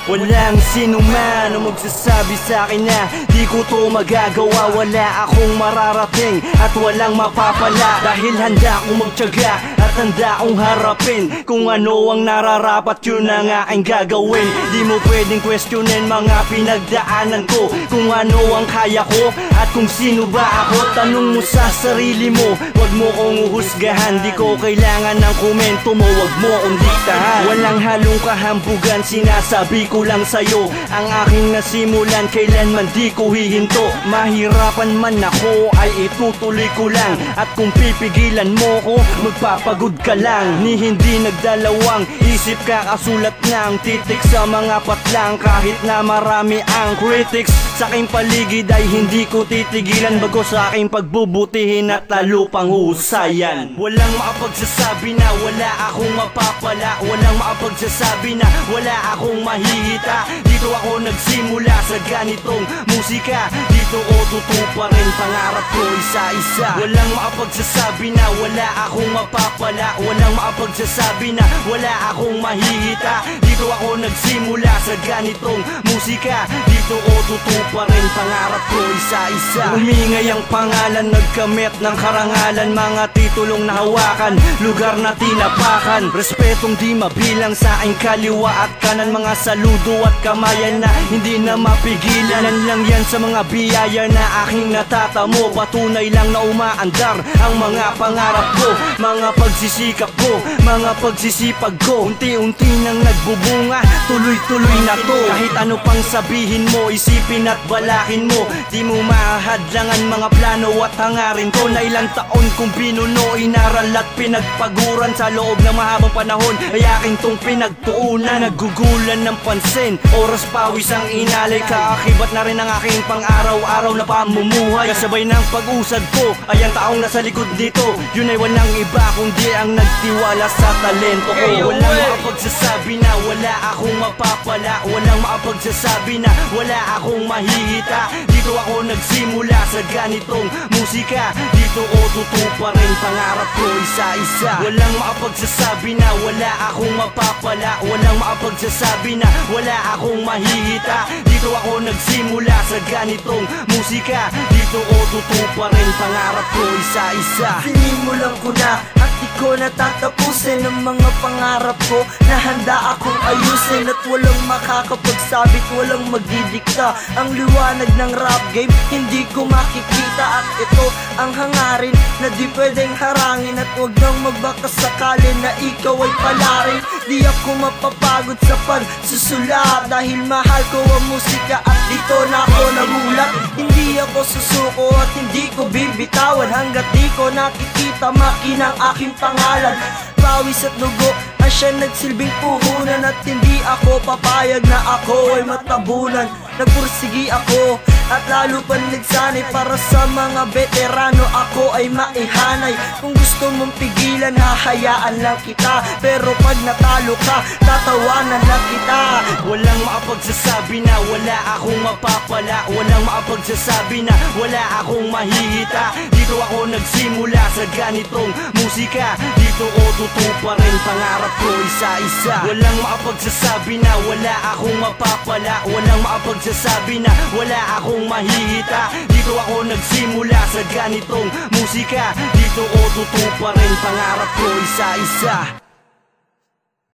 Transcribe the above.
Walang sinuman ang magsasabi sa akin na di ko to magagawa. Wala akong mararating at walang mapapala, dahil handa akong magtiyaga at handa akong harapin kung ano ang nararapat, yun ang aking gagawin. Di mo pwedeng questionin mga pinagdaanan ko, kung ano ang kaya ko at kung sino ba ako. Tanong mo sa sarili mo, wag mo kong uhusgahan. Di ko kailangan ng komento mo, wag mo kong diktahan. Walang halong kahambugan, sinasabi ko lang sa'yo ang aking nasimulan, kailanman di ko hihinto. Mahirapan man ako ay itutuloy ko lang, at kung pipigilan mo ko, magpapagod ka lang. Ni hindi nagdalawang isip, kakasulat ng titik sa mga patlang. Kahit na marami ang critics sa aking paligid ay hindi ko titigilan, bago sa aking pagbubutihin at lalo pang husayan. Walang makapagsasabi na wala akong mapapala, walang makapagsasabi na wala akong mahihita. Dito ako nagsimula sa ganitong musika, dito ko tutuparin pangarap ko isa-isa. Walang makapagsasabi na wala akong mapapala, walang makapagsasabi na wala akong mahihita. Dito ako nagsimula sa ganitong musika, dito ko tutuparin pangarap ko isa-isa. Umingay ang pangalan, nagkamit ng karangalan, mga titulong nahawakan, lugar na tinapakan. Respetong di mabilang sa aking kaliwa at kanan, mga saludo at kamayan na hindi na mapigilan. Lang yan sa mga biyaya na aking natatamo, patunay lang na umaandar ang mga pangarap ko, mga pagsisikap ko, mga pagsisipag ko. Unti-unti nang nagbubunga, tuloy-tuloy na to. Kahit ano pang sabihin mo, isipin at balakin mo, di mo mahadlangan mga plano at hangarin ko. Na ilang taon kong binuno, inaral at pinagpaguran, sa loob ng mahabang panahon ay aking tong pinagtuunan. Nagugulan ng pansin, oras pawis ang inalay, kaakibat na rin ang aking pang-araw-araw na pamumuhay. Kasabay ng pag-usad ko ay ang taong nasa likod dito, yun ay walang iba kundi ang nagtiwala sa talento ko. Walang makapagsasabi na wala akong mapapala, walang makapagsasabi na wala akong mahihita. Dito ako nagsimula sa ganitong musika, dito ko tutuparin pangarap ko isa-isa. Walang makapagsasabi na wala akong mapapala, walang makapagsasabi na wala akong mahihita. Dito ako nagsimula sa ganitong musika, dito ko tutuparin pangarap ko isa-isa. Sinimulan ko na at di ko natatapusin ang mga pangarap ko na handa akong ayusin, at walang makakapagsabit, walang magdidikta. Ang liwanag ng rap game hindi ko makikita, at ito ang hangarin na di pwedeng harangin. At wag nang magbakasakali na ikaw ay palarin. Di ako mapapagod sa pagsusulat, dahil mahal ko ang musika at dito na ako nagulat. Hindi ako susuko at hindi ko bibitawan hanggat di ko nakikita makinang aking pangalan. Pawis at dugo ang siya nagsilbing puhunan, at hindi ako papayag na ako ay matabunan. Nagpursigi ako at lalo pa nagsanay, para sa mga veterano ako ay maihanay. Kung gusto mong pigilan, hahayaan lang kita, pero pag natalo ka, tatawanan lang kita. Walang makapagsasabi na wala akong mapapala, walang makapagsasabi na wala akong mahihita. Dito ako nagsimula sa ganitong musika, dito ko tutuparin pangarap ko isa-isa. Walang makapagsasabi na wala akong mapapala, walang makapagsasabi na wala akong mahihita. Dito ako nagsimula sa ganitong musika, dito ko tutuparin pangarap ko isa-isa.